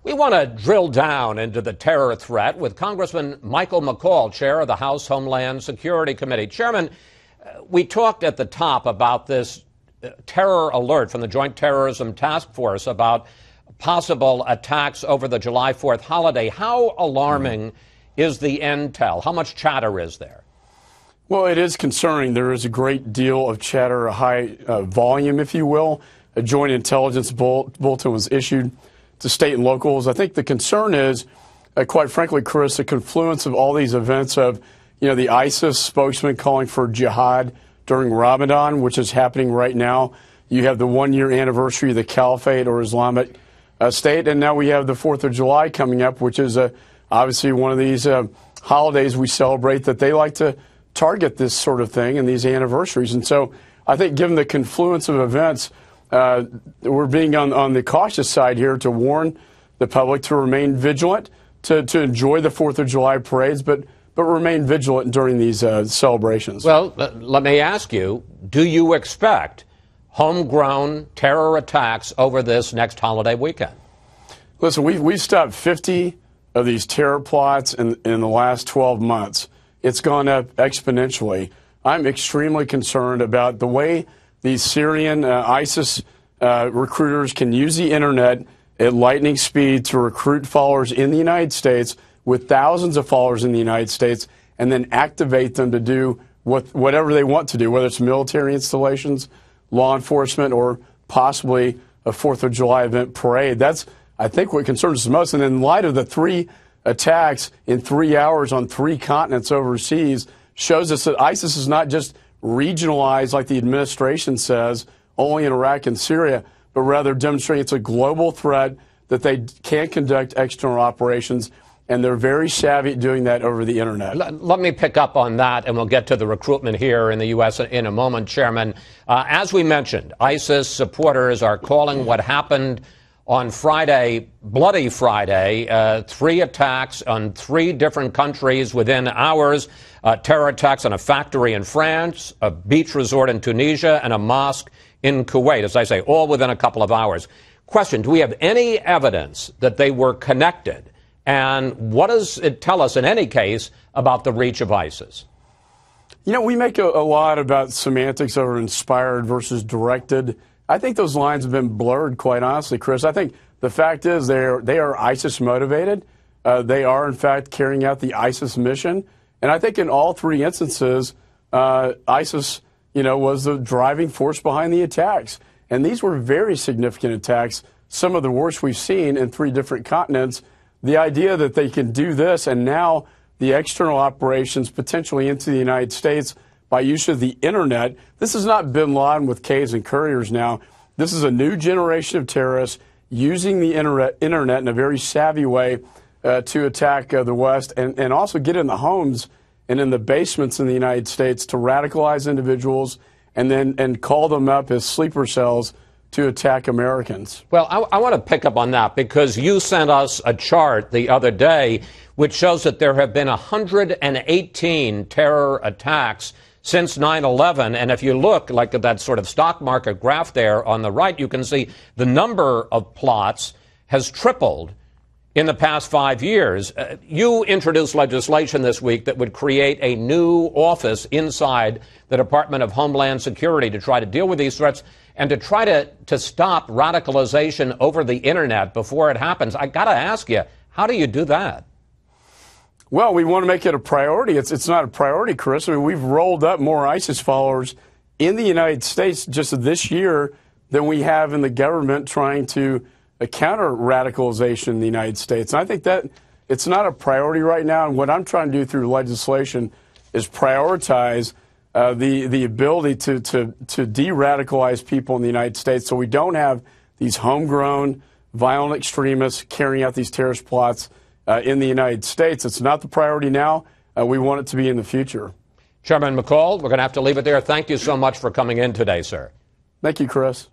We want to drill down into the terror threat with Congressman Michael McCaul, chair of the House Homeland Security Committee. Chairman, we talked at the top about this terror alert from the Joint Terrorism Task Force about possible attacks over the July 4th holiday. How alarming is the intel? How much chatter is there? Well, it is concerning. There is a great deal of chatter, a high volume, if you will. A joint intelligence bulletin was issued to state and locals. I think the concern is, quite frankly, Chris, the confluence of all these events of, the ISIS spokesman calling for jihad during Ramadan, which is happening right now. You have the 1-year anniversary of the Caliphate or Islamic State, and now we have the 4th of July coming up, which is obviously one of these holidays we celebrate that they like to target this sort of thing and these anniversaries. And so I think given the confluence of events, we're being on the cautious side here to warn the public to remain vigilant, to enjoy the 4th of July parades, but remain vigilant during these celebrations. Well, let me ask you, do you expect homegrown terror attacks over this next holiday weekend? Listen, we've stopped 50 of these terror plots in the last 12 months. It's gone up exponentially. I'm extremely concerned about the way these Syrian ISIS recruiters can use the internet at lightning speed to recruit followers in the United States with thousands of followers in the United States and then activate them to do whatever they want to do, whether it's military installations, law enforcement, or possibly a 4th of July event parade. That's, I think, what concerns us most. And in light of the 3 attacks in 3 hours on 3 continents overseas, shows us that ISIS is not just regionalized, like the administration says, only in Iraq and Syria, but rather demonstrating it's a global threat, that they can conduct external operations, and they're very savvy at doing that over the internet. Let me pick up on that, and we'll get to the recruitment here in the U.S. in a moment, Chairman. As we mentioned, ISIS supporters are calling what happened on Friday, Bloody Friday, 3 attacks on 3 different countries within hours, terror attacks on a factory in France, a beach resort in Tunisia, and a mosque in Kuwait, as I say, all within a couple of hours. Question, do we have any evidence that they were connected? And what does it tell us, in any case, about the reach of ISIS? We make a lot about semantics over inspired versus directed. I think those lines have been blurred, quite honestly, Chris. I think the fact is they are ISIS motivated. They are, in fact, carrying out the ISIS mission. And I think in all 3 instances, ISIS, was the driving force behind the attacks. And these were very significant attacks, some of the worst we've seen in 3 different continents. The idea that they can do this and now the external operations potentially into the United States by use of the internet. This is not bin Laden with K's and couriers now. This is a new generation of terrorists using the internet in a very savvy way to attack the West and also get in the homes and in the basements in the United States to radicalize individuals and call them up as sleeper cells to attack Americans. Well, I want to pick up on that because you sent us a chart the other day which shows that there have been 118 terror attacks since 9/11. And if you look like at that sort of stock market graph there on the right, you can see the number of plots has tripled in the past 5 years. You introduced legislation this week that would create a new office inside the Department of Homeland Security to try to deal with these threats and to try to stop radicalization over the internet before it happens. I got to ask you, how do you do that? Well, we want to make it a priority. It's not a priority, Chris. I mean, we've rolled up more ISIS followers in the United States just this year than we have in the government trying to counter radicalization in the United States. And I think that it's not a priority right now. And what I'm trying to do through legislation is prioritize the ability to de-radicalize people in the United States so we don't have these homegrown violent extremists carrying out these terrorist plots in the United States. It's not the priority now. We want it to be in the future. Chairman McCaul, we're going to have to leave it there. Thank you so much for coming in today, sir. Thank you, Chris.